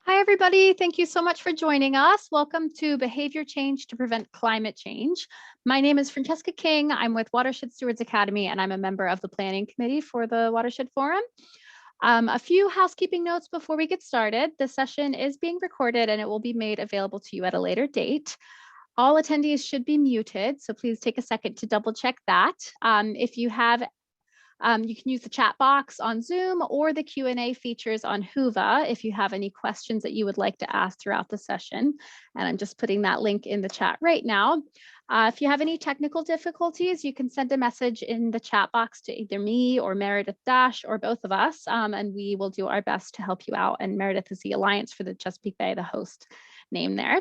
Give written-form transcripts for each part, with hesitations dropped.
Hi, everybody. Thank you so much for joining us. Welcome to Behavior Change to Prevent Climate Change. My name is Francesca King. I'm with Watershed Stewards Academy, and I'm a member of the planning committee for the Watershed Forum. A few housekeeping notes before we get started. The session is being recorded and it will be made available to you at a later date. All attendees should be muted, so please take a second to double check that. If you have you can use the chat box on Zoom or the Q&A features on Whova if you have any questions that you would like to ask throughout the session. And I'm just putting that link in the chat right now. If you have any technical difficulties, you can send a message in the chat box to either me or Meredith Dash or both of us, and we will do our best to help you out. And Meredith is the Alliance for the Chesapeake Bay, the host name there.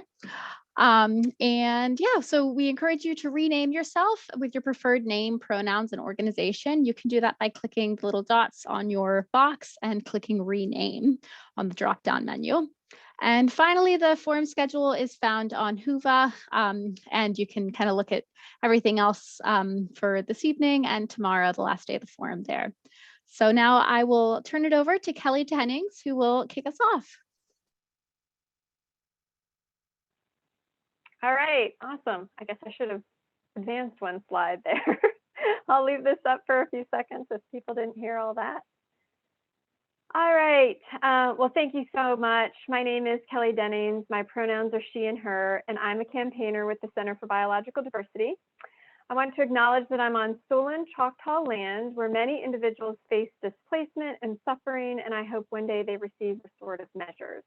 And yeah, so we encourage you to rename yourself with your preferred name, pronouns, and organization. You can do that by clicking the little dots on your box and clicking rename on the drop-down menu. And finally, the forum schedule is found on Whova, and you can kind of look at everything else for this evening and tomorrow, the last day of the forum there. So now I will turn it over to Kelley Dennings, who will kick us off. All right, awesome. I guess I should have advanced one slide there. I'll leave this up for a few seconds if people didn't hear all that. All right, well, thank you so much. My name is Kelley Dennings. My pronouns are she and her, and I'm a campaigner with the Center for Biological Diversity. I want to acknowledge that I'm on stolen Choctaw land where many individuals face displacement and suffering, and I hope one day they receive restorative measures.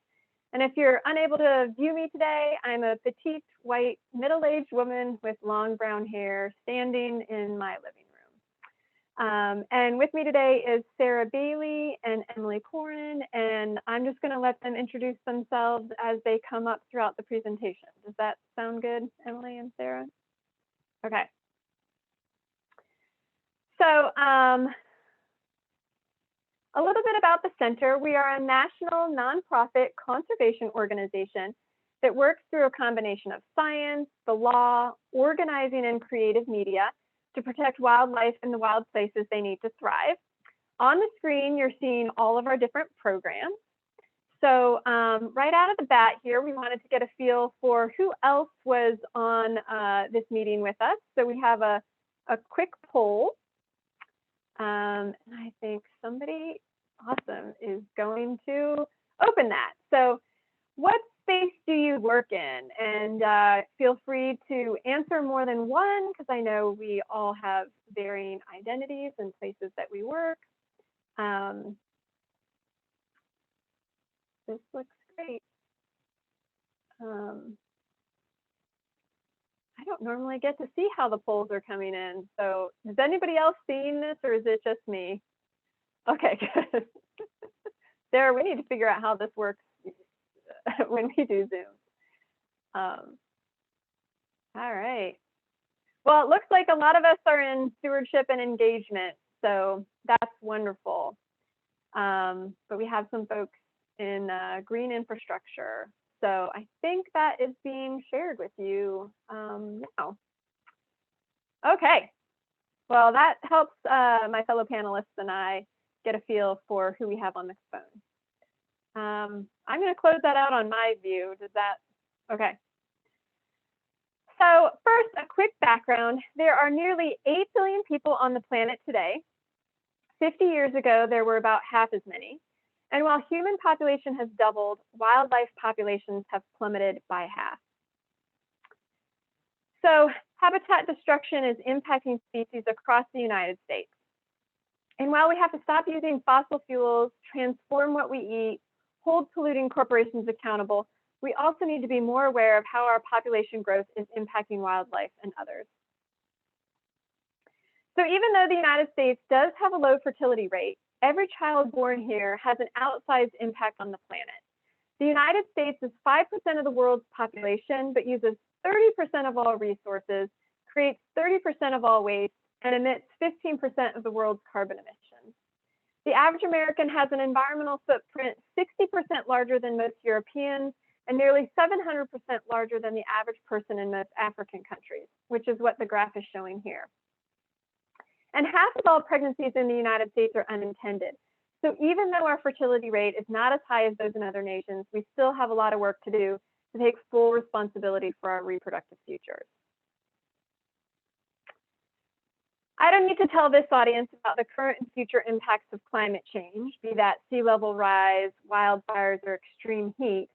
And if you're unable to view me today, I'm a petite, white, middle-aged woman with long brown hair standing in my living room. And with me today is Sarah Baillie and Emily Coren, and I'm just going to let them introduce themselves as they come up throughout the presentation. Does that sound good, Emily and Sarah? Okay. So, a little bit about the center. We are a national nonprofit conservation organization that works through a combination of science, the law, organizing, and creative media to protect wildlife in the wild places they need to thrive. On the screen, you're seeing all of our different programs. So right out of the bat here, we wanted to get a feel for who else was on this meeting with us. So we have a quick poll. And I think somebody awesome is going to open that. So what space do you work in? And feel free to answer more than one, because I know we all have varying identities and places that we work. This looks great. I don't normally get to see how the polls are coming in. So is anybody else seeing this, or is it just me? Okay, good. Sarah, we need to figure out how this works when we do Zoom. All right. Well, it looks like a lot of us are in stewardship and engagement, so that's wonderful. But we have some folks in green infrastructure. So I think that is being shared with you now. Okay, well, that helps my fellow panelists and I get a feel for who we have on the phone. I'm going to close that out on my view. Does that, okay. So first, a quick background. There are nearly 8 billion people on the planet today. 50 years ago, there were about half as many. And while human population has doubled, wildlife populations have plummeted by half. So habitat destruction is impacting species across the United States. And while we have to stop using fossil fuels, transform what we eat, hold polluting corporations accountable, we also need to be more aware of how our population growth is impacting wildlife and others. So even though the United States does have a low fertility rate, every child born here has an outsized impact on the planet. The United States is 5% of the world's population, but uses 30% of all resources, creates 30% of all waste, and emits 15% of the world's carbon emissions. The average American has an environmental footprint 60% larger than most Europeans and nearly 700% larger than the average person in most African countries, which is what the graph is showing here. And half of all pregnancies in the United States are unintended. So even though our fertility rate is not as high as those in other nations, we still have a lot of work to do to take full responsibility for our reproductive futures. I don't need to tell this audience about the current and future impacts of climate change, be that sea level rise, wildfires, or extreme heat.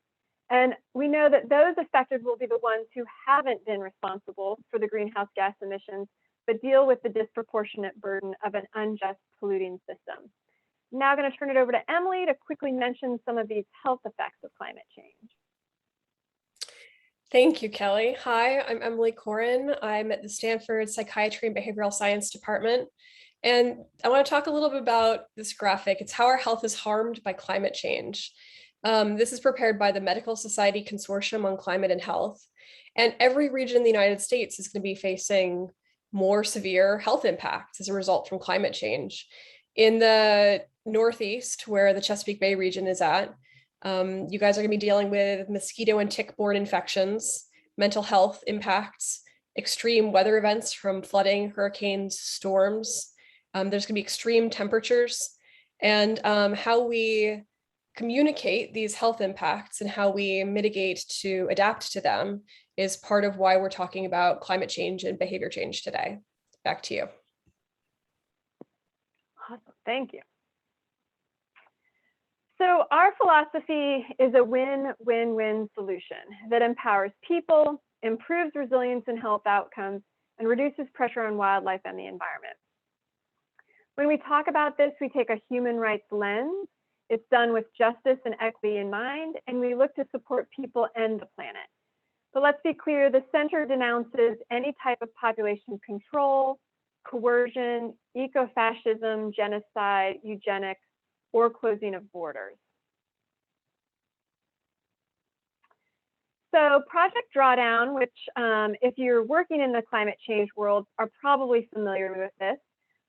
And we know that those affected will be the ones who haven't been responsible for the greenhouse gas emissions, but deal with the disproportionate burden of an unjust polluting system. I'm now going to turn it over to Emily to quickly mention some of these health effects of climate change. Thank you, Kelley. Hi, I'm Emily Coren. I'm at the Stanford Psychiatry and Behavioral Science Department. And I want to talk a little bit about this graphic. It's how our health is harmed by climate change. This is prepared by the Medical Society Consortium on Climate and Health. And every region in the United States is going to be facing more severe health impacts as a result from climate change. In the Northeast, where the Chesapeake Bay region is at, you guys are going to be dealing with mosquito and tick-borne infections, mental health impacts, extreme weather events from flooding, hurricanes, storms. There's going to be extreme temperatures, and how we communicate these health impacts and how we mitigate to adapt to them is part of why we're talking about climate change and behavior change today. Back to you. Awesome, thank you. So our philosophy is a win-win-win solution that empowers people, improves resilience and health outcomes, and reduces pressure on wildlife and the environment. When we talk about this, we take a human rights lens. It's done with justice and equity in mind, and we look to support people and the planet. But let's be clear, the center denounces any type of population control, coercion, ecofascism, genocide, eugenics, or closing of borders. So Project Drawdown, which if you're working in the climate change world are probably familiar with this,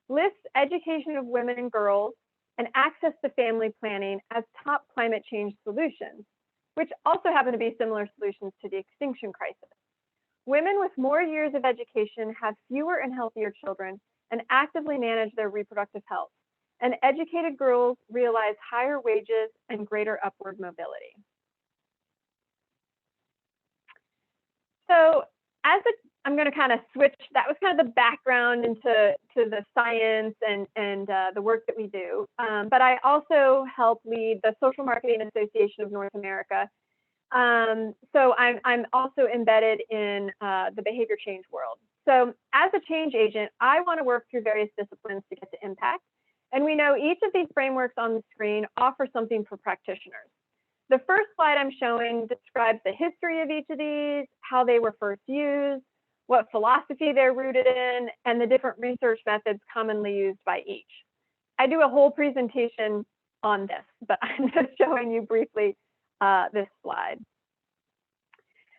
lists education of women and girls and access to family planning as top climate change solutions, which also happen to be similar solutions to the extinction crisis. Women with more years of education have fewer and healthier children and actively manage their reproductive health. And educated girls realize higher wages and greater upward mobility. So I'm going to kind of switch, that was kind of the background into the science and the work that we do. But I also help lead the Social Marketing Association of North America. So I'm also embedded in the behavior change world. So as a change agent, I want to work through various disciplines to get to impact. And we know each of these frameworks on the screen offer something for practitioners. The first slide I'm showing describes the history of each of these, how they were first used, what philosophy they're rooted in, and the different research methods commonly used by each. I do a whole presentation on this, but I'm just showing you briefly this slide.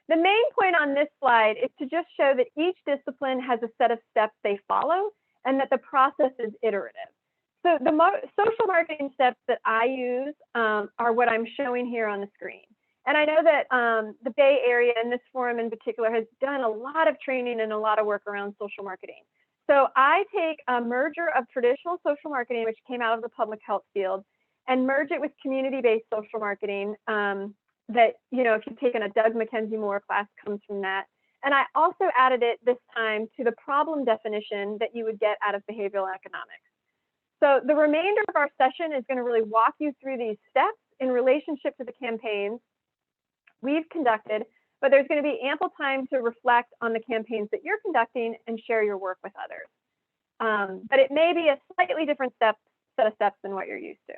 The main point on this slide is to just show that each discipline has a set of steps they follow and that the process is iterative. So the social marketing steps that I use are what I'm showing here on the screen. And I know that the Bay Area and this forum in particular has done a lot of training and a lot of work around social marketing. So I take a merger of traditional social marketing, which came out of the public health field, and merge it with community-based social marketing that, you know, if you've taken a Doug McKenzie Moore class, comes from that. And I also added it this time to the problem definition that you would get out of behavioral economics. So the remainder of our session is going to really walk you through these steps in relationship to the campaigns we've conducted, but there's going to be ample time to reflect on the campaigns that you're conducting and share your work with others. But it may be a slightly different set of steps than what you're used to.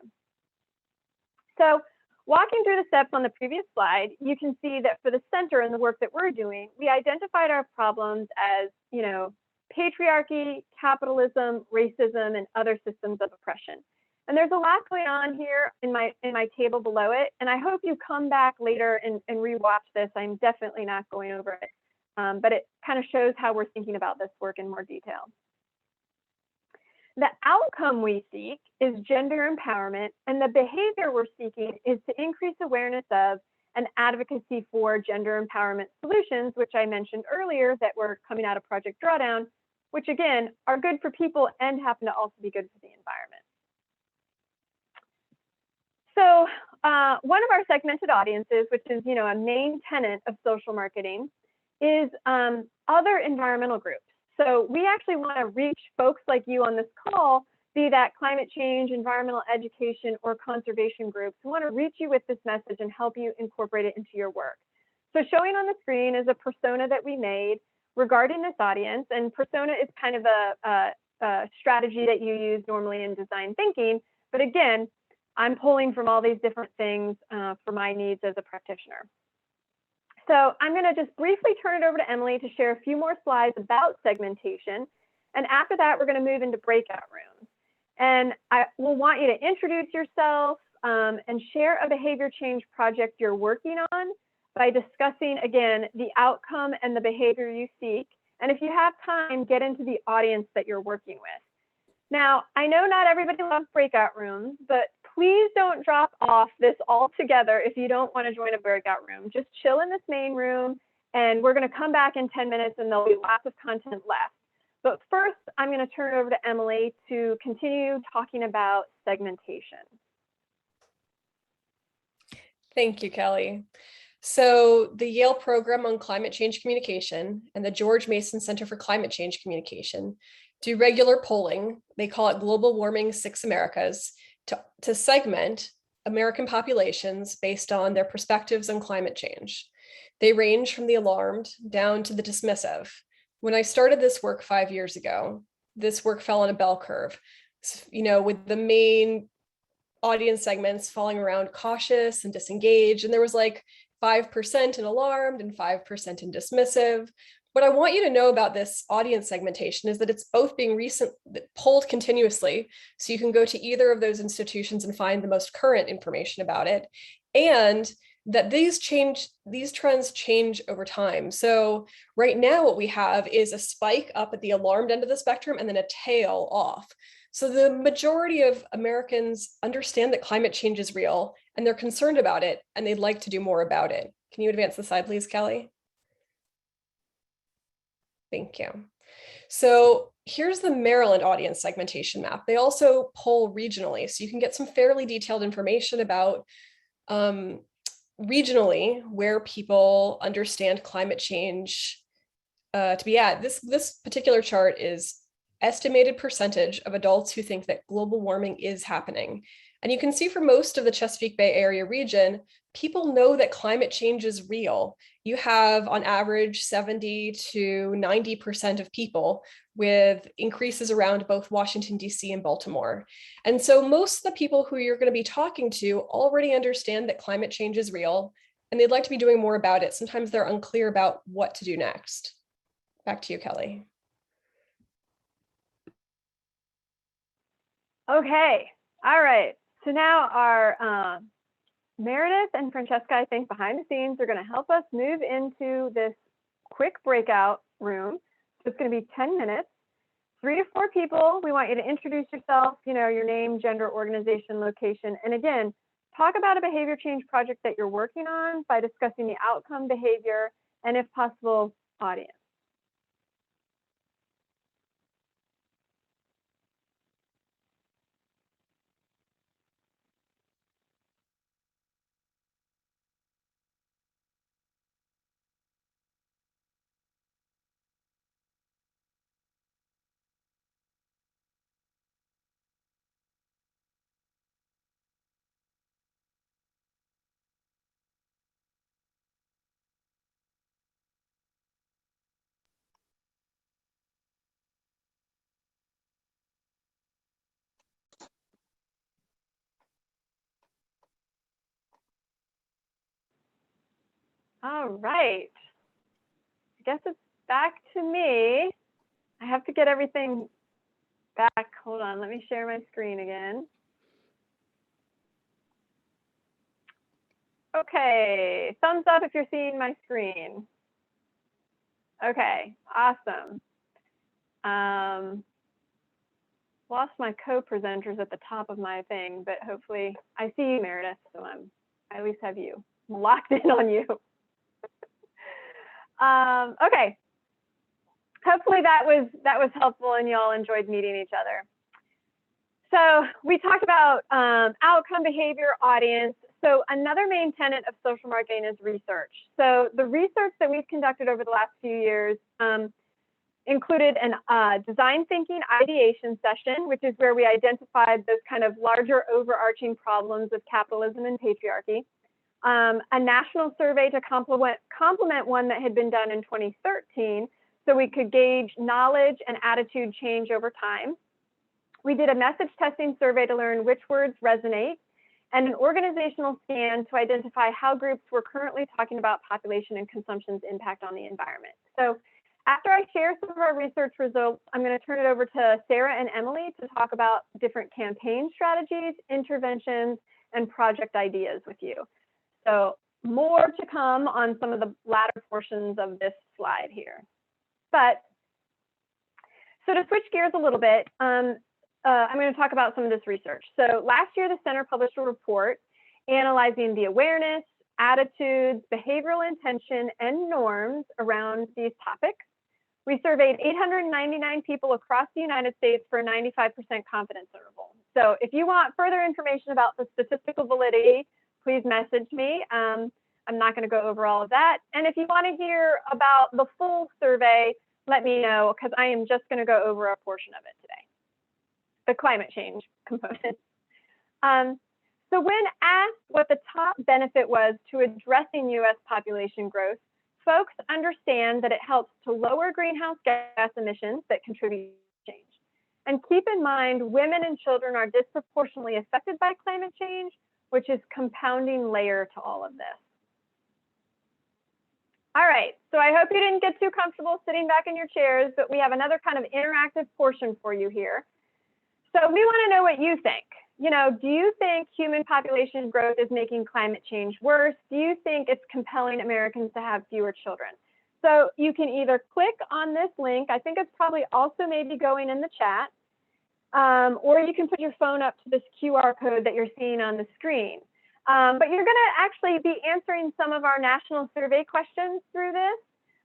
So walking through the steps on the previous slide, you can see that for the center and the work that we're doing, we identified our problems as, you know, patriarchy, capitalism, racism, and other systems of oppression. And there's a lot going on here in my table below it. And I hope you come back later and rewatch this. I'm definitely not going over it, but it kind of shows how we're thinking about this work in more detail. The outcome we seek is gender empowerment, and the behavior we're seeking is to increase awareness of and advocacy for gender empowerment solutions, which I mentioned earlier that were coming out of Project Drawdown, which again are good for people and happen to also be good for the environment. So one of our segmented audiences, which is, a main tenet of social marketing, is other environmental groups. So we actually want to reach folks like you on this call, be that climate change, environmental education, or conservation groups. We want to reach you with this message and help you incorporate it into your work. So showing on the screen is a persona that we made regarding this audience. And persona is kind of a strategy that you use normally in design thinking. But again, I'm pulling from all these different things for my needs as a practitioner. So I'm going to just briefly turn it over to Emily to share a few more slides about segmentation. And after that, we're going to move into breakout rooms. And I will want you to introduce yourself and share a behavior change project you're working on by discussing, again, the outcome and the behavior you seek. And if you have time, get into the audience that you're working with. Now, I know not everybody loves breakout rooms, but please don't drop off this altogether if you don't want to join a breakout room. Just chill in this main room, and we're going to come back in 10 minutes, and there'll be lots of content left. But first, I'm going to turn it over to Emily to continue talking about segmentation. Thank you, Kelley. So the Yale Program on Climate Change Communication and the George Mason Center for Climate Change Communication do regular polling. They call it Global Warming 6 Americas to segment American populations based on their perspectives on climate change. They range from the alarmed down to the dismissive. When I started this work 5 years ago, this work fell on a bell curve, with the main audience segments falling around cautious and disengaged. And there was like 5% in alarmed and 5% in dismissive. What I want you to know about this audience segmentation is that it's both being polled continuously. So you can go to either of those institutions and find the most current information about it. And that these trends change over time. So right now what we have is a spike up at the alarmed end of the spectrum and then a tail off. So the majority of Americans understand that climate change is real and they're concerned about it and they'd like to do more about it. Can you advance the slide, please, Kelley? Thank you. So here's the Maryland audience segmentation map. They also poll regionally, so you can get some fairly detailed information about regionally where people understand climate change to be at. This particular chart is estimated percentage of adults who think that global warming is happening. And you can see for most of the Chesapeake Bay area region, people know that climate change is real. You have on average 70 to 90% of people with increases around both Washington, DC and Baltimore. And so most of the people who you're going to be talking to already understand that climate change is real and they'd like to be doing more about it. Sometimes they're unclear about what to do next. Back to you, Kelley. Okay, all right. So now our Meredith and Francesca, I think behind the scenes, are going to help us move into this quick breakout room. So it's going to be 10 minutes, 3 to 4 people. We want you to introduce yourself, your name, gender, organization, location. And again, talk about a behavior change project that you're working on by discussing the outcome, behavior, and if possible, audience. All right. I guess it's back to me. I have to get everything back. Hold on, let me share my screen again. Okay, thumbs up if you're seeing my screen. Okay, awesome. Lost my co-presenters at the top of my thing, but hopefully I see you, Meredith, so I at least have you. I'm locked in on you. Okay. Hopefully that was helpful and y'all enjoyed meeting each other. So we talked about outcome, behavior, audience. So another main tenet of social marketing is research. So the research that we've conducted over the last few years included an design thinking ideation session, which is where we identified those kind of larger overarching problems of capitalism and patriarchy. A national survey to complement one that had been done in 2013, so we could gauge knowledge and attitude change over time. We did a message testing survey to learn which words resonate, and an organizational scan to identify how groups were currently talking about population and consumption's impact on the environment. So after I share some of our research results, I'm going to turn it over to Sarah and Emily to talk about different campaign strategies, interventions, and project ideas with you. So more to come on some of the latter portions of this slide here. But so to switch gears a little bit, I'm going to talk about some of this research. So last year, the center published a report analyzing the awareness, attitudes, behavioral intention, and norms around these topics. We surveyed 899 people across the United States for a 95% confidence interval. So if you want further information about the statistical validity, please message me. I'm not going to go over all of that. And if you want to hear about the full survey, let me know, because I am just going to go over a portion of it today, the climate change component. So when asked what the top benefit was to addressing U.S. population growth, folks understand that it helps to lower greenhouse gas emissions that contribute to change. And keep in mind, women and children are disproportionately affected by climate change, which is compounding layer to all of this. All right, so I hope you didn't get too comfortable sitting back in your chairs, but we have another kind of interactive portion for you here. So we want to know what you think. You know, do you think human population growth is making climate change worse? Do you think it's compelling Americans to have fewer children? So you can either click on this link. I think it's probably also maybe going in the chat, or you can put your phone up to this QR code that you're seeing on the screen. But you're going to actually be answering some of our national survey questions through this.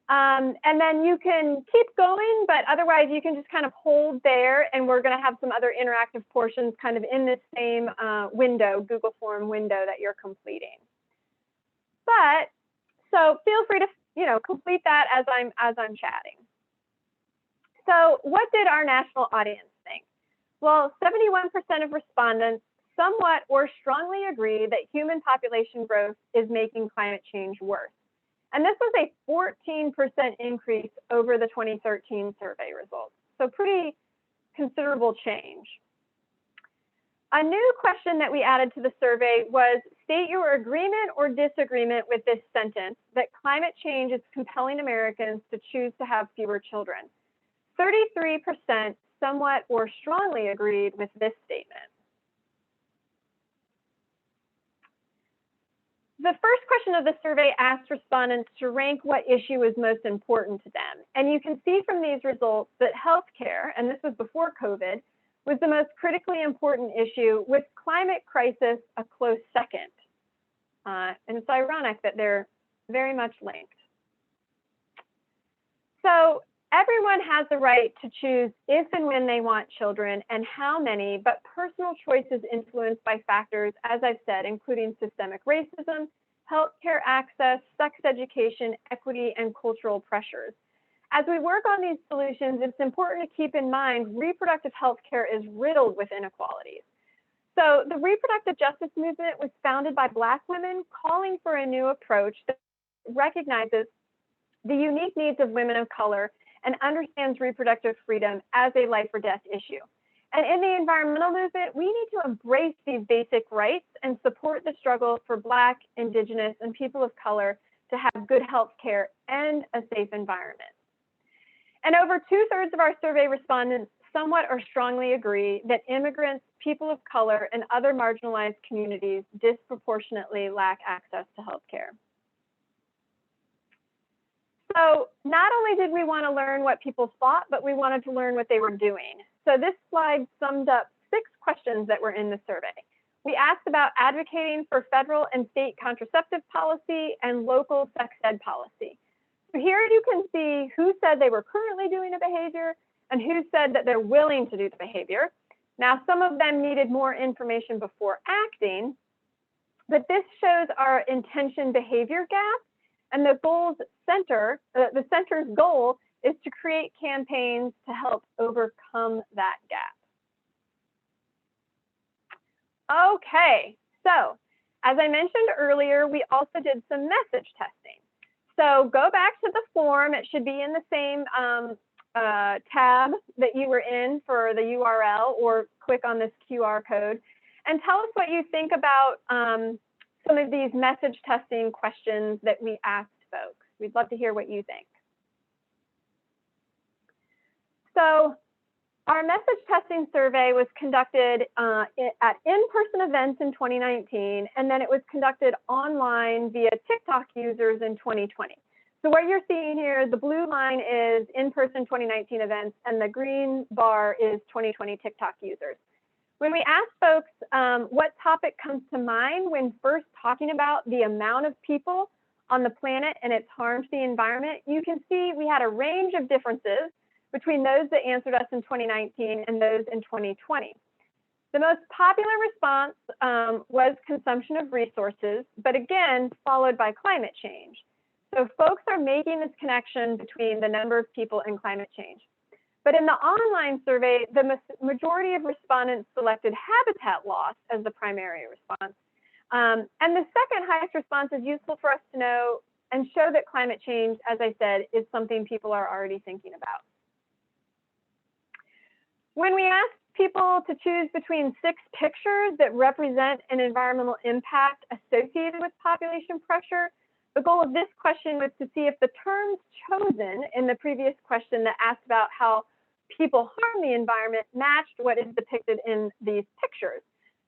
And then you can keep going, but otherwise you can just kind of hold there, and we're going to have some other interactive portions kind of in this same window, Google Form window that you're completing. But so feel free to, you know, complete that as I'm chatting. So what did our national audience think? Well, 71% of respondents somewhat or strongly agree that human population growth is making climate change worse. And this was a 14% increase over the 2013 survey results. So pretty considerable change. A new question that we added to the survey was, state your agreement or disagreement with this sentence, that climate change is compelling Americans to choose to have fewer children. 33% somewhat or strongly agreed with this statement. The first question of the survey asked respondents to rank what issue was most important to them. And you can see from these results that healthcare, and this was before COVID, was the most critically important issue, with climate crisis a close second. And it's ironic that they're very much linked. So everyone has the right to choose if and when they want children and how many, but personal choice is influenced by factors, as I've said, including systemic racism, healthcare access, sex education, equity, and cultural pressures. As we work on these solutions, it's important to keep in mind reproductive healthcare is riddled with inequalities. So the reproductive justice movement was founded by Black women calling for a new approach that recognizes the unique needs of women of color and understands reproductive freedom as a life or death issue. And in the environmental movement, we need to embrace these basic rights and support the struggle for Black, Indigenous, and people of color to have good health care and a safe environment. And over 2/3 of our survey respondents somewhat or strongly agree that immigrants, people of color, and other marginalized communities disproportionately lack access to health care. So not only did we want to learn what people thought, but we wanted to learn what they were doing. So this slide summed up 6 questions that were in the survey. We asked about advocating for federal and state contraceptive policy and local sex ed policy. So here you can see who said they were currently doing a behavior and who said that they're willing to do the behavior. Now, some of them needed more information before acting, but this shows our intention behavior gap, and the center's goal is to create campaigns to help overcome that gap. Okay, so as I mentioned earlier, we also did some message testing. So go back to the form. It should be in the same tab that you were in for the URL, or click on this QR code and tell us what you think about some of these message testing questions that we asked folks. We'd love to hear what you think. So our message testing survey was conducted at in-person events in 2019, and then it was conducted online via TikTok users in 2020. So what you're seeing here, the blue line is in-person 2019 events, and the green bar is 2020 TikTok users. When we asked folks what topic comes to mind when first talking about the amount of people on the planet and its harm to the environment, you can see we had a range of differences between those that answered us in 2019 and those in 2020. The most popular response was consumption of resources, but again, followed by climate change. So folks are making this connection between the number of people and climate change. But in the online survey, the majority of respondents selected habitat loss as the primary response. And the second highest response is useful for us to know and show that climate change, as I said, is something people are already thinking about. When we asked people to choose between 6 pictures that represent an environmental impact associated with population pressure, the goal of this question was to see if the terms chosen in the previous question that asked about how people harm the environment matched what is depicted in these pictures.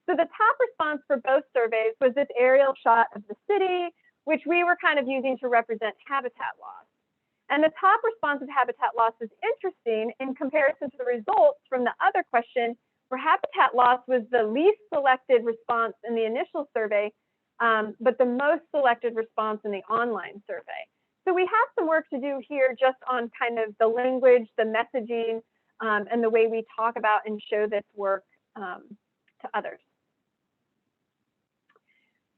So the top response for both surveys was this aerial shot of the city, which we were kind of using to represent habitat loss. And the top response of habitat loss is interesting in comparison to the results from the other question, where habitat loss was the least selected response in the initial survey, but the most selected response in the online survey. So we have some work to do here just on kind of the language, the messaging, and the way we talk about and show this work to others.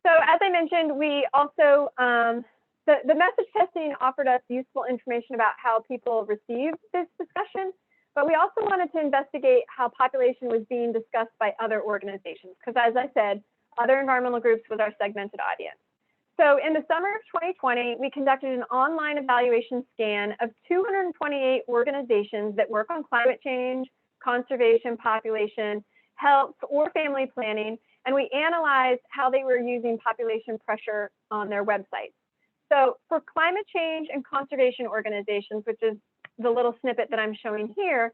So as I mentioned, we also, the message testing offered us useful information about how people received this discussion, but we also wanted to investigate how population was being discussed by other organizations, because as I said, other environmental groups was our segmented audience. So in the summer of 2020, we conducted an online evaluation scan of 228 organizations that work on climate change, conservation, population, health, or family planning, and we analyzed how they were using population pressure on their websites. So for climate change and conservation organizations, which is the little snippet that I'm showing here,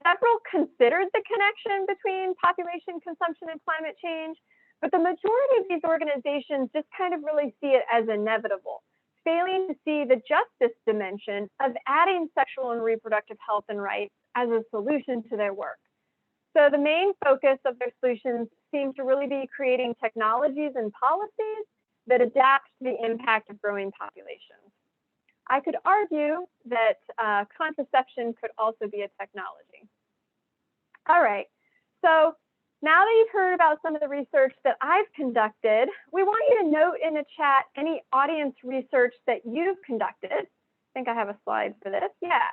several considered the connection between population consumption and climate change, but the majority of these organizations just kind of really see it as inevitable, failing to see the justice dimension of adding sexual and reproductive health and rights as a solution to their work. So the main focus of their solutions seems to really be creating technologies and policies that adapt to the impact of growing populations. I could argue that contraception could also be a technology. All right, so now that you've heard about some of the research that I've conducted, we want you to note in the chat any audience research that you've conducted. I think I have a slide for this, yeah.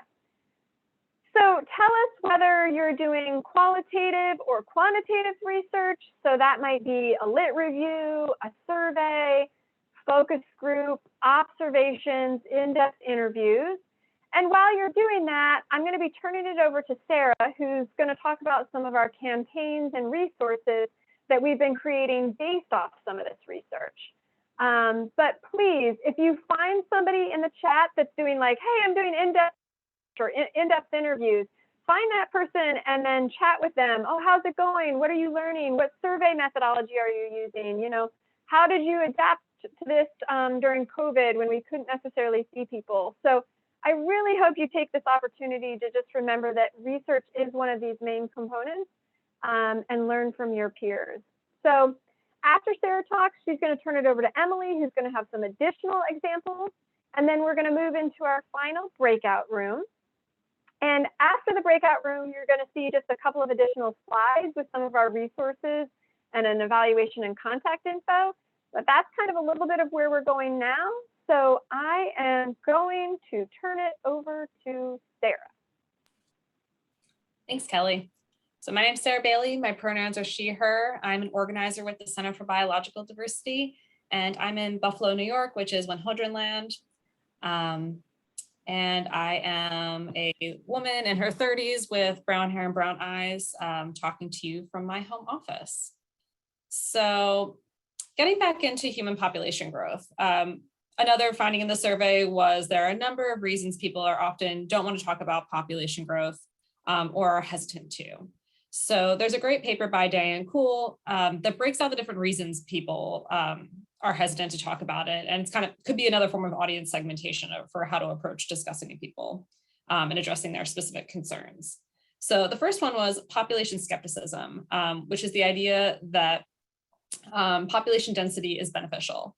So tell us whether you're doing qualitative or quantitative research. So that might be a lit review, a survey, focus group, observations, in-depth interviews. And while you're doing that, I'm going to be turning it over to Sarah, who's going to talk about some of our campaigns and resources that we've been creating based off some of this research. But please, if you find somebody in the chat that's doing like, hey, I'm doing in-depth interviews, find that person and then chat with them. Oh, how's it going? What are you learning? What survey methodology are you using? You know, how did you adapt to this during COVID when we couldn't necessarily see people? So I really hope you take this opportunity to just remember that research is one of these main components and learn from your peers. So after Sarah talks, she's going to turn it over to Emily, who's going to have some additional examples. And then we're going to move into our final breakout room. And after the breakout room, you're going to see just a couple of additional slides with some of our resources and an evaluation and contact info. But that's kind of a little bit of where we're going now. So I am going to turn it over to Sarah. Thanks, Kelly. So my name's Sarah Baillie. My pronouns are she, her. I'm an organizer with the Center for Biological Diversity, and I'm in Buffalo, New York, which is Manhattan land. And I am a woman in her 30s with brown hair and brown eyes, talking to you from my home office. So getting back into human population growth, another finding in the survey was there are a number of reasons people are often don't want to talk about population growth or are hesitant to. So there's a great paper by Diane Kuhl that breaks out the different reasons people are hesitant to talk about it. And it's kind of could be another form of audience segmentation for how to approach discussing with people and addressing their specific concerns. So the first one was population skepticism, which is the idea that population density is beneficial.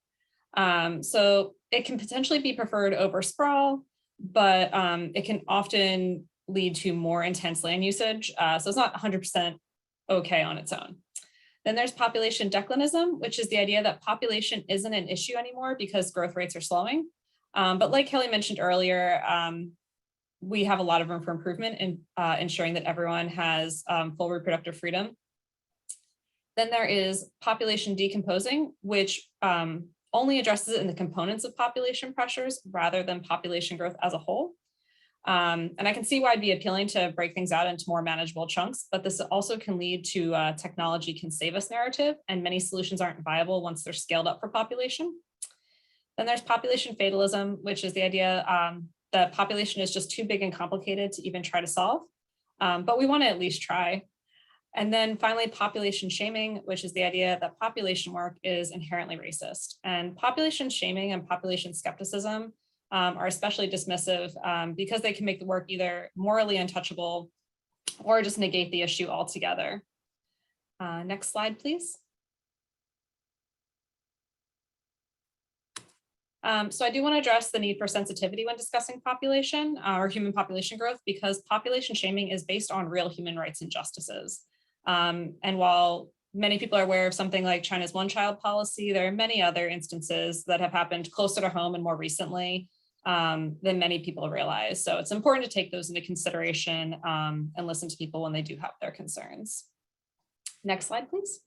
So it can potentially be preferred over sprawl, but it can often lead to more intense land usage. So it's not 100% okay on its own. Then there's population declinism, which is the idea that population isn't an issue anymore because growth rates are slowing. But like Kelly mentioned earlier, we have a lot of room for improvement in ensuring that everyone has full reproductive freedom. Then there is population decomposing, which only addresses it in the components of population pressures rather than population growth as a whole. And I can see why it'd be appealing to break things out into more manageable chunks, but this also can lead to technology can save us narrative, and many solutions aren't viable once they're scaled up for population. Then there's population fatalism, which is the idea that population is just too big and complicated to even try to solve, but we want to at least try. And then finally, population shaming, which is the idea that population work is inherently racist. And population shaming and population skepticism are especially dismissive because they can make the work either morally untouchable or just negate the issue altogether. Next slide, please. So I do want to address the need for sensitivity when discussing population or human population growth, because population shaming is based on real human rights injustices. And while many people are aware of something like China's one-child policy, there are many other instances that have happened closer to home and more recently than many people realize. So it's important to take those into consideration and listen to people when they do have their concerns. Next slide, please.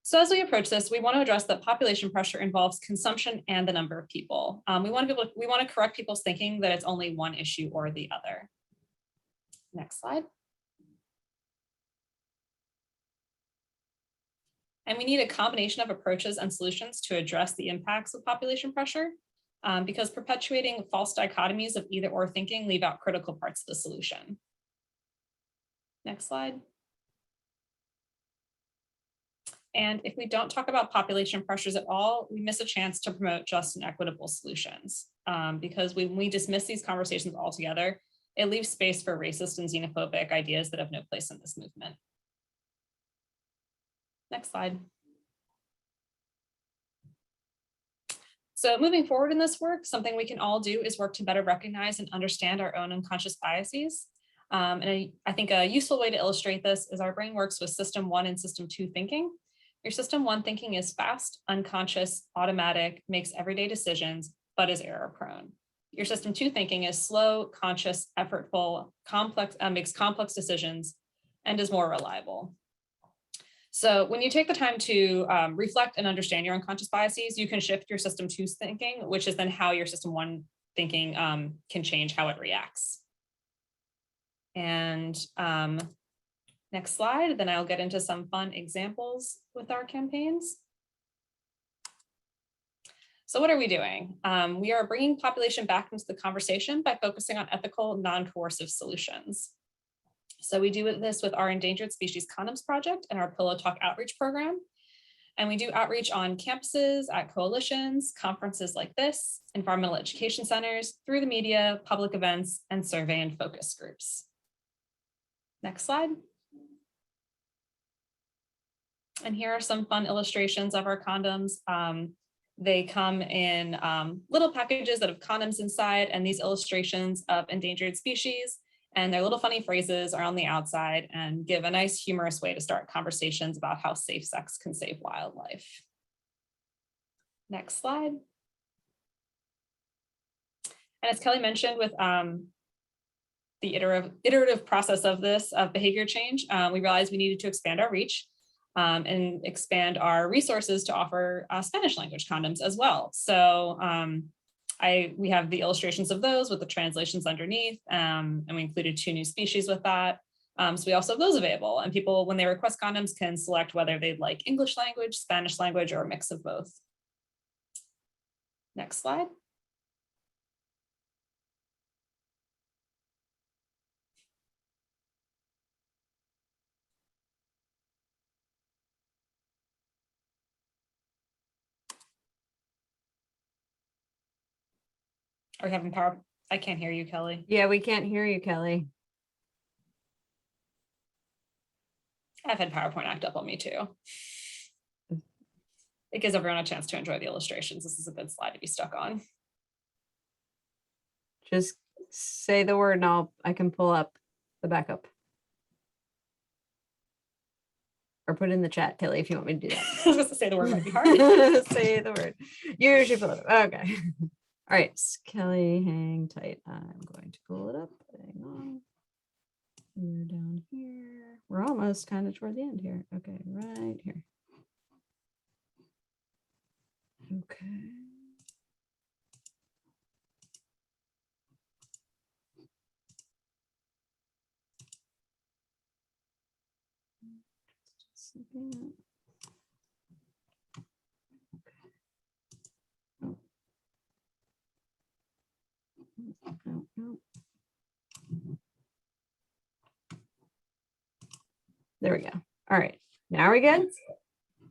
So as we approach this, we want to address that population pressure involves consumption and the number of people. We want to correct people's thinking that it's only one issue or the other. Next slide. And we need a combination of approaches and solutions to address the impacts of population pressure, because perpetuating false dichotomies of either or thinking leave out critical parts of the solution. Next slide. And if we don't talk about population pressures at all, we miss a chance to promote just and equitable solutions, because when we dismiss these conversations altogether, it leaves space for racist and xenophobic ideas that have no place in this movement. Next slide. So moving forward in this work, something we can all do is work to better recognize and understand our own unconscious biases. And I think a useful way to illustrate this is our brain works with system 1 and system 2 thinking. Your system 1 thinking is fast, unconscious, automatic, makes everyday decisions, but is error prone. Your system 2 thinking is slow, conscious, effortful, complex, makes complex decisions, and is more reliable. So when you take the time to reflect and understand your unconscious biases, you can shift your system 2's thinking, which is then how your system 1 thinking can change how it reacts. And next slide, then I'll get into some fun examples with our campaigns. So what are we doing? We are bringing population back into the conversation by focusing on ethical, non-coercive solutions. So we do this with our Endangered Species Condoms project and our Pillow Talk outreach program. And we do outreach on campuses, at coalitions, conferences like this, environmental education centers, through the media, public events, and survey and focus groups. Next slide. And here are some fun illustrations of our condoms. They come in little packages that have condoms inside, and these illustrations of endangered species and their little funny phrases are on the outside and give a nice humorous way to start conversations about how safe sex can save wildlife. Next slide. And as Kelley mentioned, with the iterative process of this, of behavior change, we realized we needed to expand our reach and expand our resources to offer Spanish language condoms as well. So we have the illustrations of those with the translations underneath, and we included 2 new species with that. So we also have those available, and people, when they request condoms, can select whether they'd like English language, Spanish language, or a mix of both. Next slide. Are we having power? I can't hear you, Kelley. Yeah, we can't hear you, Kelley. I've had PowerPoint act up on me too. It gives everyone a chance to enjoy the illustrations. This is a good slide to be stuck on. Just say the word and I can pull up the backup. Or put it in the chat, Kelley, if you want me to do that. I was supposed to say the word might be hard. Say the word. You usually pull it up. Okay. All right, Kelley, hang tight. I'm going to pull it up. Hang on. We're down here. We're almost kind of toward the end here. Okay, right here. Okay. Just a second. No. There we go. All right. Now are we good?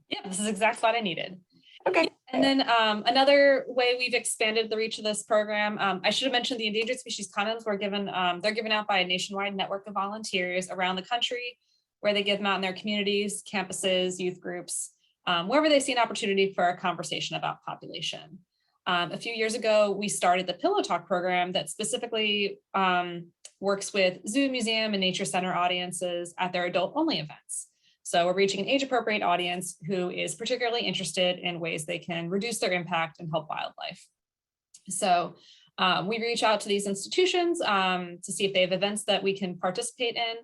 Yeah, this is the exact slide I needed. Okay. And then another way we've expanded the reach of this program, I should have mentioned the endangered species condoms were given, they're given out by a nationwide network of volunteers around the country, where they give them out in their communities, campuses, youth groups, wherever they see an opportunity for a conversation about population. A few years ago, we started the Pillow Talk program that specifically works with zoo, museum, and nature center audiences at their adult-only events. So we're reaching an age-appropriate audience who is particularly interested in ways they can reduce their impact and help wildlife. So we reach out to these institutions to see if they have events that we can participate in.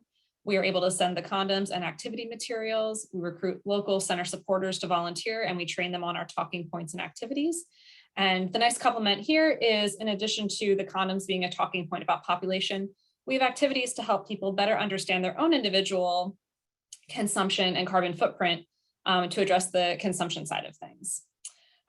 We are able to send the condoms and activity materials. We recruit local center supporters to volunteer, and we train them on our talking points and activities. And the nice complement here is, in addition to the condoms being a talking point about population, we have activities to help people better understand their own individual consumption and carbon footprint to address the consumption side of things.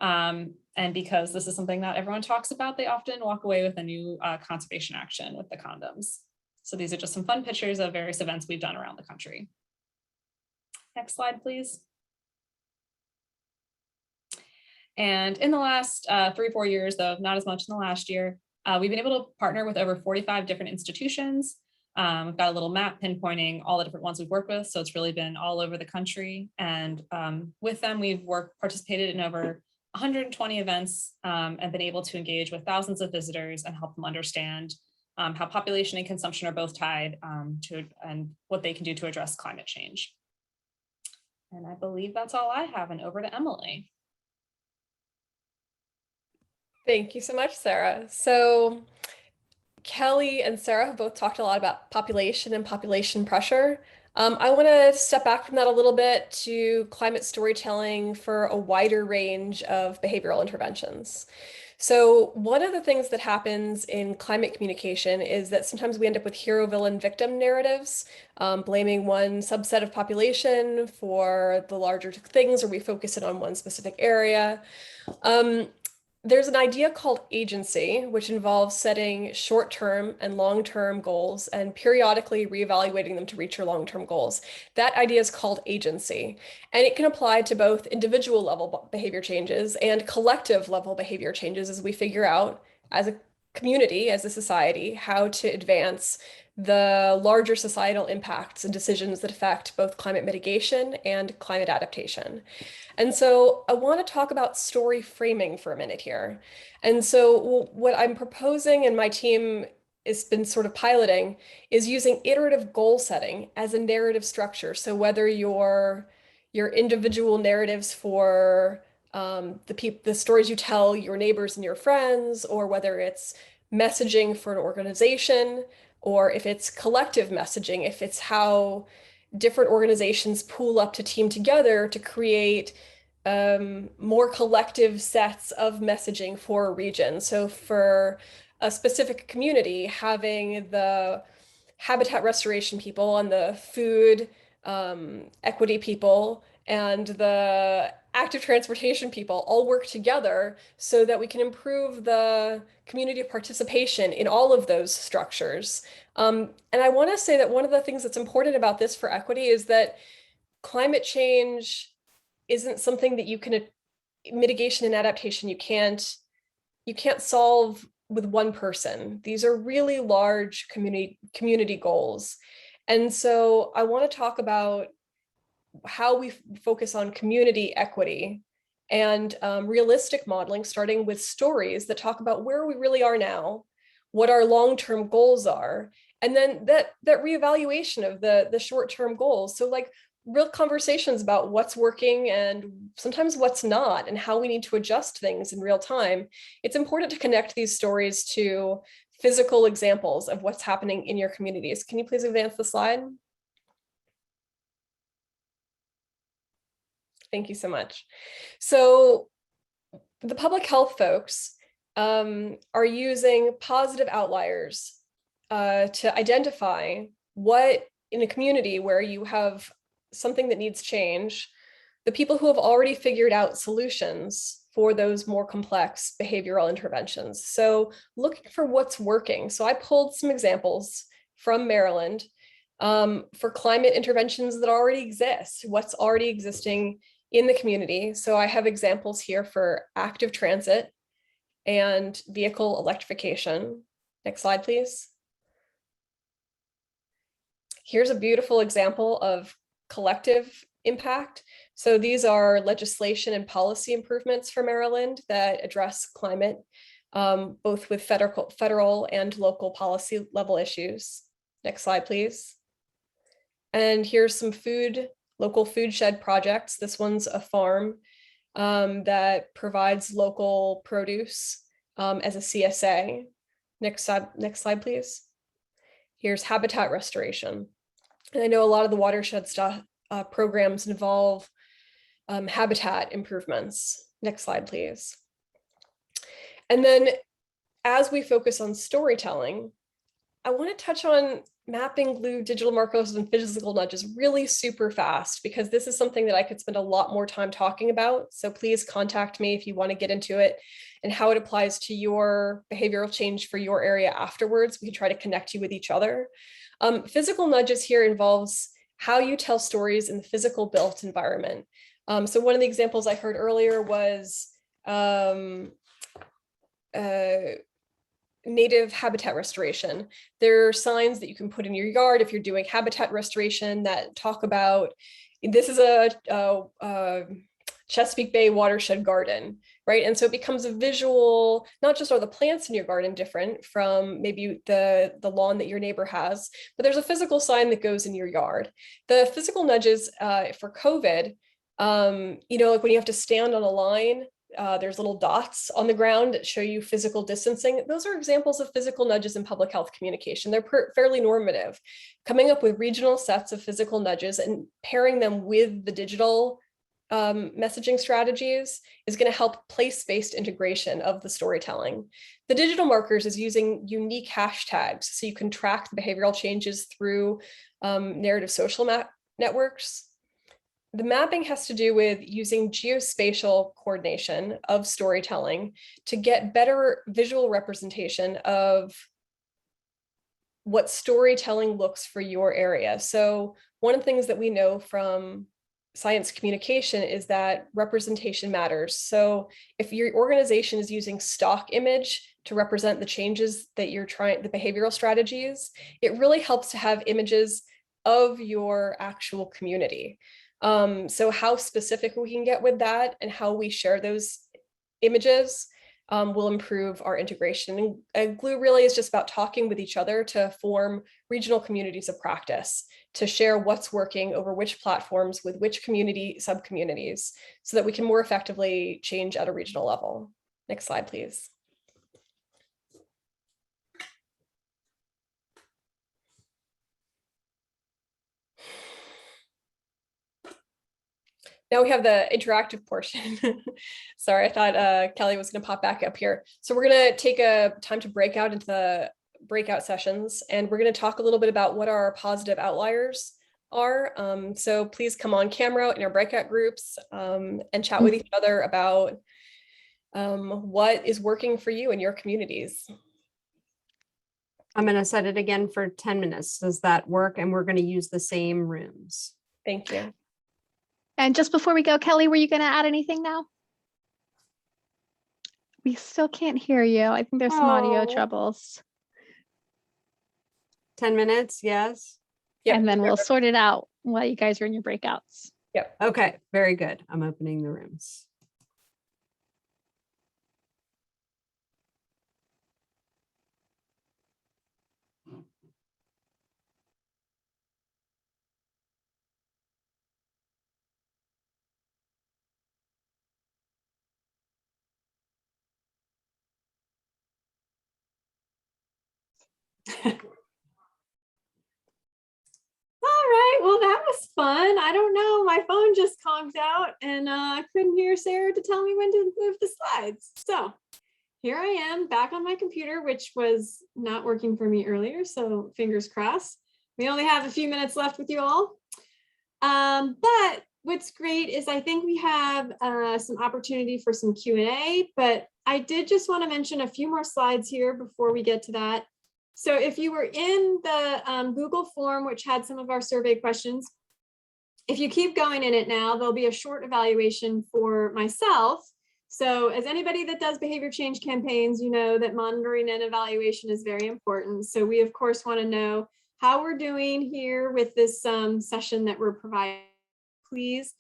And because this is something that everyone talks about, they often walk away with a new conservation action with the condoms. So these are just some fun pictures of various events we've done around the country. Next slide, please. And in the last 3 or 4 years, though not as much in the last year, we've been able to partner with over 45 different institutions. We've got a little map pinpointing all the different ones we've worked with. So it's really been all over the country. And with them, we've participated in over 120 events and been able to engage with thousands of visitors and help them understand how population and consumption are both tied and what they can do to address climate change. And I believe that's all I have, and over to Emily. Thank you so much, Sarah. So Kelley and Sarah have both talked a lot about population and population pressure. I want to step back from that a little bit to climate storytelling for a wider range of behavioral interventions. So one of the things that happens in climate communication is that sometimes we end up with hero, villain, victim narratives, blaming one subset of population for the larger things, or we focus it on one specific area. There's an idea called agency, which involves setting short-term and long-term goals and periodically reevaluating them to reach your long-term goals. That idea is called agency, and it can apply to both individual level behavior changes and collective level behavior changes as we figure out as a community, as a society, how to advance the larger societal impacts and decisions that affect both climate mitigation and climate adaptation. And so I want to talk about story framing for a minute here. And so what I'm proposing, and my team has been sort of piloting, is using iterative goal setting as a narrative structure. So whether your individual narratives for the stories you tell your neighbors and your friends, or whether it's messaging for an organization, or if it's collective messaging, if it's how different organizations pool up to team together to create more collective sets of messaging for a region. So for a specific community, having the habitat restoration people and the food equity people and the active transportation people all work together so that we can improve the community participation in all of those structures. And I want to say that one of the things that's important about this for equity is that climate change isn't something that you can, mitigation and adaptation, you can't solve with one person. These are really large community goals. And so I want to talk about how we focus on community equity and realistic modeling, starting with stories that talk about where we really are now, what our long-term goals are, and then that reevaluation of the short-term goals. So like real conversations about what's working and sometimes what's not, and how we need to adjust things in real time. It's important to connect these stories to physical examples of what's happening in your communities. Can you please advance the slide? Thank you so much. So the public health folks are using positive outliers to identify what in a community where you have something that needs change, the people who have already figured out solutions for those more complex behavioral interventions. So looking for what's working. So I pulled some examples from Maryland for climate interventions that already exist, what's already existing in the community. So I have examples here for active transit and vehicle electrification. Next slide, please. Here's a beautiful example of collective impact. So these are legislation and policy improvements for Maryland that address climate, both with federal and local policy level issues. Next slide, please. And here's some local food shed projects. This one's a farm that provides local produce as a CSA. Next slide, please. Here's habitat restoration. And I know a lot of the watershed programs involve habitat improvements. Next slide, please. And then as we focus on storytelling, I want to touch on mapping, glue, digital markers, and physical nudges really super fast, because this is something that I could spend a lot more time talking about. So please contact me if you want to get into it and how it applies to your behavioral change for your area afterwards. We can try to connect you with each other. Physical nudges here involves how you tell stories in the physical built environment. So one of the examples I heard earlier was native habitat restoration. There are signs that you can put in your yard if you're doing habitat restoration that talk about, this is a Chesapeake Bay watershed garden, right? And so it becomes a visual, not just are the plants in your garden different from maybe the lawn that your neighbor has, but there's a physical sign that goes in your yard. The physical nudges for COVID, like when you have to stand on a line, there's little dots on the ground that show you physical distancing. Those are examples of physical nudges in public health communication. They're fairly normative. Coming up with regional sets of physical nudges and pairing them with the digital messaging strategies is going to help place-based integration of the storytelling. The digital markers is using unique hashtags, so you can track the behavioral changes through narrative social networks. The mapping has to do with using geospatial coordination of storytelling to get better visual representation of what storytelling looks for your area. So one of the things that we know from science communication is that representation matters. So if your organization is using stock image to represent the changes that you're trying, the behavioral strategies, it really helps to have images of your actual community. So how specific we can get with that and how we share those images will improve our integration. And Glue really is just about talking with each other to form regional communities of practice, to share what's working over which platforms with which community sub-communities, so that we can more effectively change at a regional level. Next slide, please. Now we have the interactive portion. Sorry, I thought Kelley was going to pop back up here. So we're going to take a time to break out into the breakout sessions, and we're going to talk a little bit about what our positive outliers are. So please come on camera in our breakout groups and chat with each other about what is working for you in your communities. I'm going to set it again for 10 minutes. Does that work? And we're going to use the same rooms. Thank you. And just before we go, Kelley, were you going to add anything now? We still can't hear you. I think there's some audio troubles. 10 minutes, yes. Yep. And then we'll sort it out while you guys are in your breakouts. Yep. Okay, very good. I'm opening the rooms. All right, well, that was fun. I don't know, my phone just conked out and I couldn't hear Sarah to tell me when to move the slides. So here I am back on my computer, which was not working for me earlier, so fingers crossed. We only have a few minutes left with you all. But what's great is I think we have some opportunity for some Q&A, but I did just want to mention a few more slides here before we get to that. So if you were in the Google form, which had some of our survey questions, if you keep going in it now, there'll be a short evaluation for myself. So as anybody that does behavior change campaigns, you know that monitoring and evaluation is very important. So we, of course, want to know how we're doing here with this session that we're providing. Please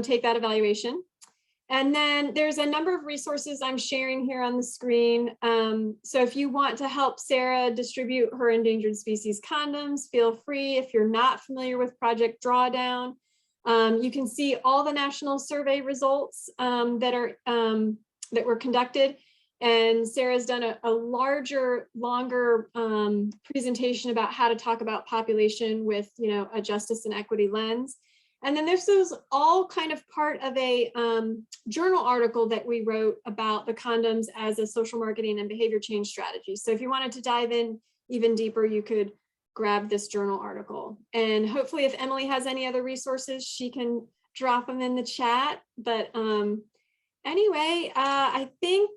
take that evaluation. And then there's a number of resources I'm sharing here on the screen. So if you want to help Sarah distribute her endangered species condoms, feel free. If you're not familiar with Project Drawdown, you can see all the national survey results that were conducted. And Sarah's done a larger, longer presentation about how to talk about population with, a justice and equity lens. And then this is all kind of part of a journal article that we wrote about the condoms as a social marketing and behavior change strategy. So if you wanted to dive in even deeper, you could grab this journal article. And hopefully if Emily has any other resources, she can drop them in the chat. But anyway, I think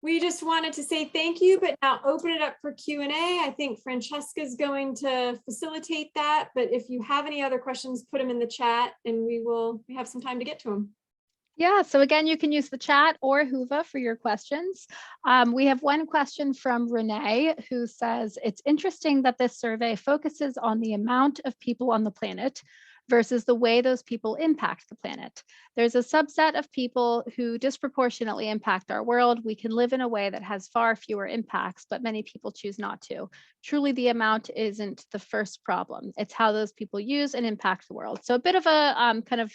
we just wanted to say thank you, but now open it up for Q&A. I think Francesca is going to facilitate that. But if you have any other questions, put them in the chat and we have some time to get to them. Yeah, so again, you can use the chat or Whova for your questions. We have one question from Renee who says, it's interesting that this survey focuses on the amount of people on the planet versus the way those people impact the planet. There's a subset of people who disproportionately impact our world. We can live in a way that has far fewer impacts, but many people choose not to. Truly, the amount isn't the first problem. It's how those people use and impact the world. So a bit of a kind of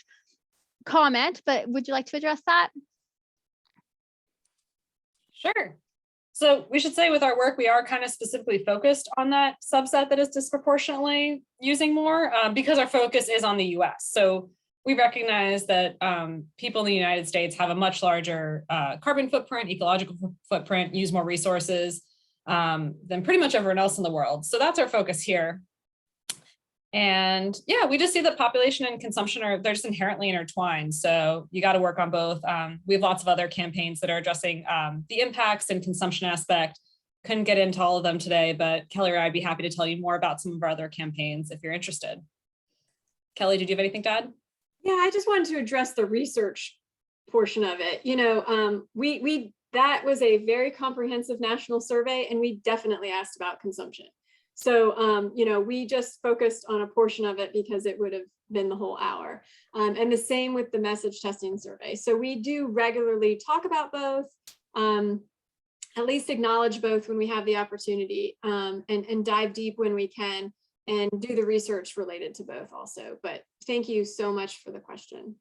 comment, but would you like to address that? Sure. So we should say with our work, we are kind of specifically focused on that subset that is disproportionately using more because our focus is on the US. So we recognize that people in the United States have a much larger carbon footprint, ecological footprint, use more resources than pretty much everyone else in the world. So that's our focus here. And yeah, we just see that population and consumption they're just inherently intertwined. So you got to work on both. We have lots of other campaigns that are addressing the impacts and consumption aspect. Couldn't get into all of them today, but Kelley or I'd be happy to tell you more about some of our other campaigns if you're interested. Kelley, did you have anything to add? Yeah, I just wanted to address the research portion of it. That was a very comprehensive national survey, and we definitely asked about consumption. So, we just focused on a portion of it because it would have been the whole hour. And the same with the message testing survey. So we do regularly talk about both, at least acknowledge both when we have the opportunity, and dive deep when we can, and do the research related to both also. But thank you so much for the question.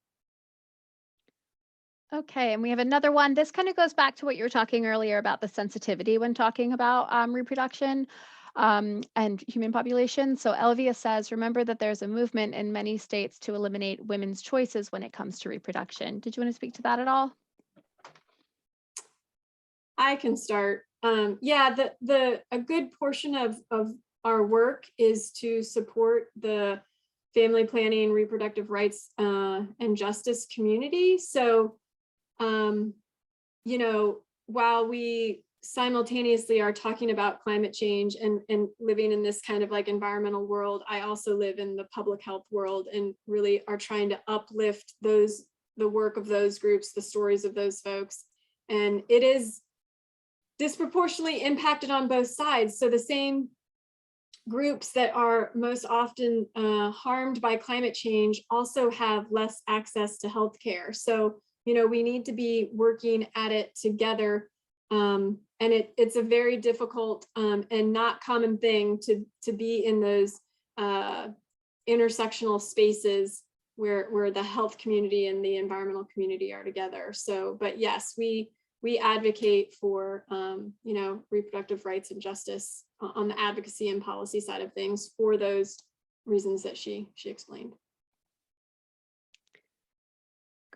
Okay, and we have another one. This kind of goes back to what you were talking earlier about the sensitivity when talking about reproduction and human population. So Elvia says, remember that there's a movement in many states to eliminate women's choices when it comes to reproduction. Did you want to speak to that at all? I can start. Yeah, a good portion of our work is to support the family planning, reproductive rights, and justice community. So, while we simultaneously are talking about climate change and living in this kind of like environmental world, I also live in the public health world and really are trying to uplift the work of those groups, the stories of those folks. And it is disproportionately impacted on both sides. So the same groups that are most often harmed by climate change also have less access to healthcare. So, we need to be working at it together. And it's a very difficult and not common thing to be in those intersectional spaces where the health community and the environmental community are together. So, but yes, we advocate for, reproductive rights and justice on the advocacy and policy side of things for those reasons that she explained.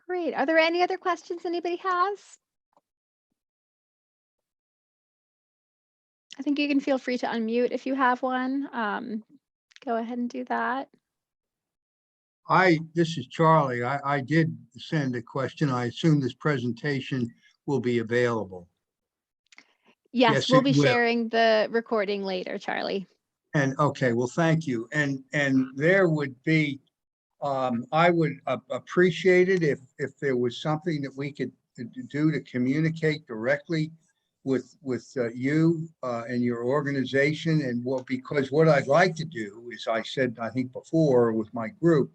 Great. Are there any other questions anybody has? I think you can feel free to unmute if you have one. Go ahead and do that. This is Charlie. I did send a question. I assume this presentation will be available. Yes, we'll be it will. sharing the recording later, Charlie. And okay, well, thank you. And there would be, I would appreciate it if there was something that we could do to communicate directly with you and your organization. And because what I'd like to do is, I said, I think before with my group,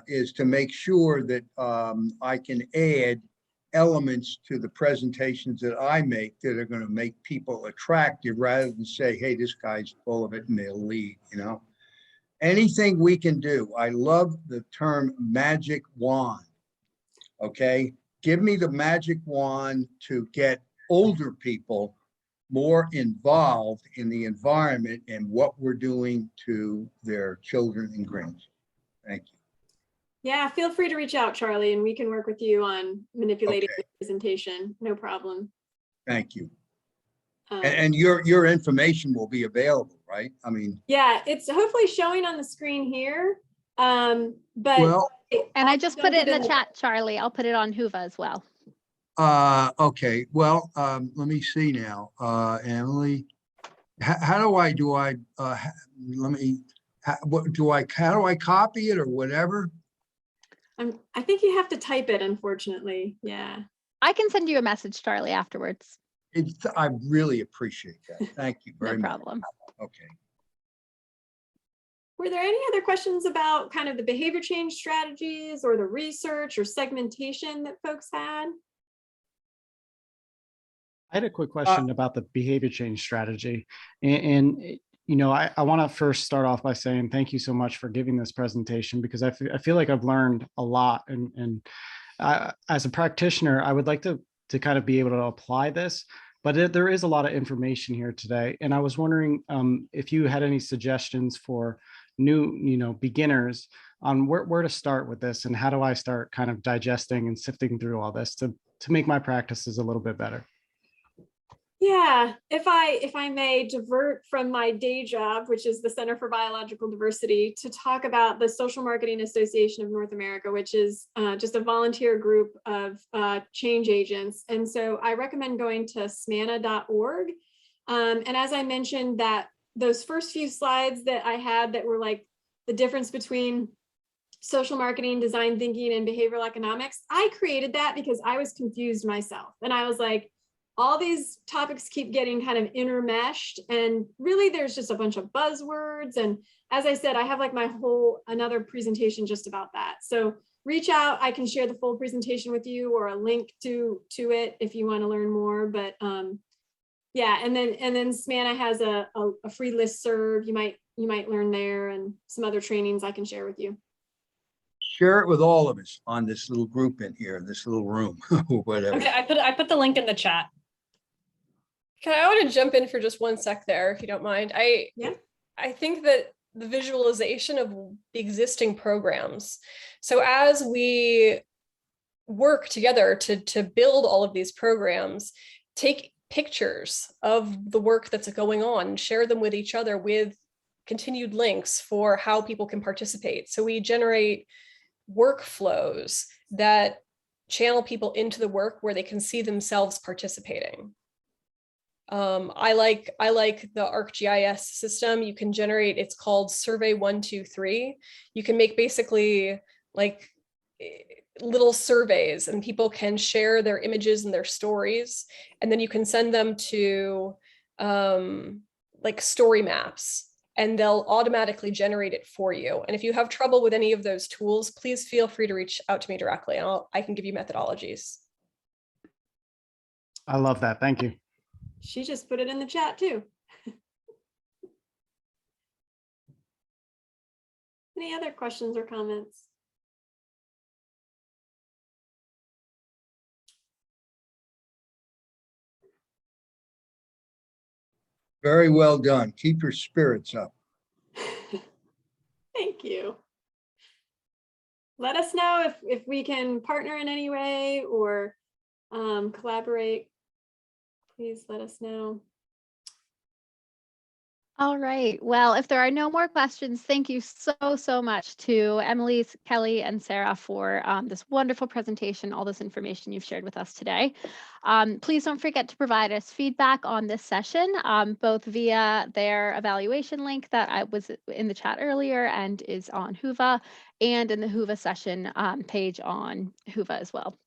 is to make sure that I can add elements to the presentations that I make that are going to make people attractive rather than say, hey, this guy's full of it and they'll leave, Anything we can do. I love the term magic wand. Okay. Give me the magic wand to get older people more involved in the environment and what we're doing to their children and grandchildren. Thank you. Yeah, feel free to reach out, Charlie, and we can work with you on manipulating the presentation. No problem. Thank you. And your information will be available, right? I mean, yeah, it's hopefully showing on the screen here. But well, and I just put it in the chat, Charlie. I'll put it on Hoover as well. Okay. Well, let me see now. Emily, how do I copy it or whatever? I think you have to type it, unfortunately. Yeah. I can send you a message, Charlie, afterwards. I really appreciate that. Thank you very much. No problem. Okay. Were there any other questions about kind of the behavior change strategies or the research or segmentation that folks had? I had a quick question about the behavior change strategy. And I want to first start off by saying thank you so much for giving this presentation, because I feel like I've learned a lot. And as a practitioner, I would like to kind of be able to apply this, but there is a lot of information here today. And I was wondering if you had any suggestions for new, beginners on where to start with this, and how do I start kind of digesting and sifting through all this to make my practices a little bit better. Yeah, if I may divert from my day job, which is the Center for Biological Diversity, to talk about the Social Marketing Association of North America, which is just a volunteer group of change agents. And so I recommend going to smana.org. And as I mentioned, that those first few slides that I had that were like the difference between social marketing, design thinking, and behavioral economics. I created that because I was confused myself. And I was like, all these topics keep getting kind of intermeshed. And really, there's just a bunch of buzzwords. And as I said, I have like another presentation just about that. So reach out. I can share the full presentation with you or a link to it if you want to learn more. But yeah, and then Smana has a free listserv. You might learn there, and some other trainings I can share with you. Share it with all of us on this little group in here, this little room, or whatever. Okay, I put the link in the chat. I want to jump in for just 1 sec there, if you don't mind. I think that the visualization of the existing programs. So as we work together to build all of these programs, take pictures of the work that's going on, share them with each other with continued links for how people can participate. So we generate workflows that channel people into the work where they can see themselves participating. I like the ArcGIS system. You can generate, it's called Survey 123. You can make basically like little surveys, and people can share their images and their stories, and then you can send them to like story maps, and they'll automatically generate it for you. And if you have trouble with any of those tools, please feel free to reach out to me directly, and I can give you methodologies. I love that. Thank you. She just put it in the chat too. Any other questions or comments? Very well done. Keep your spirits up. Thank you. Let us know if we can partner in any way or collaborate. Please let us know. All right. Well, if there are no more questions, thank you so much to Emily, Kelley, and Sarah for this wonderful presentation, all this information you've shared with us today. Please don't forget to provide us feedback on this session, both via their evaluation link that I was in the chat earlier and is on Whova, and in the Whova session page on Whova as well.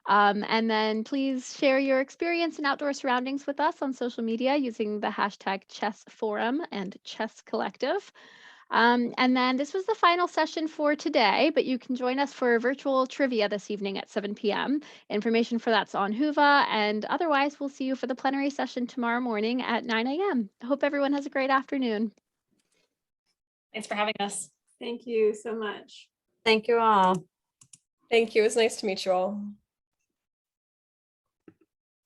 And then please share your experience in outdoor surroundings with us on social media using the hashtag Chess Forum and Chess Collective. And then this was the final session for today, but you can join us for virtual trivia this evening at 7 p.m. Information for that's on Whova, and otherwise we'll see you for the plenary session tomorrow morning at 9 a.m. I hope everyone has a great afternoon. Thanks for having us. Thank you so much. Thank you all. Thank you. It was nice to meet you all.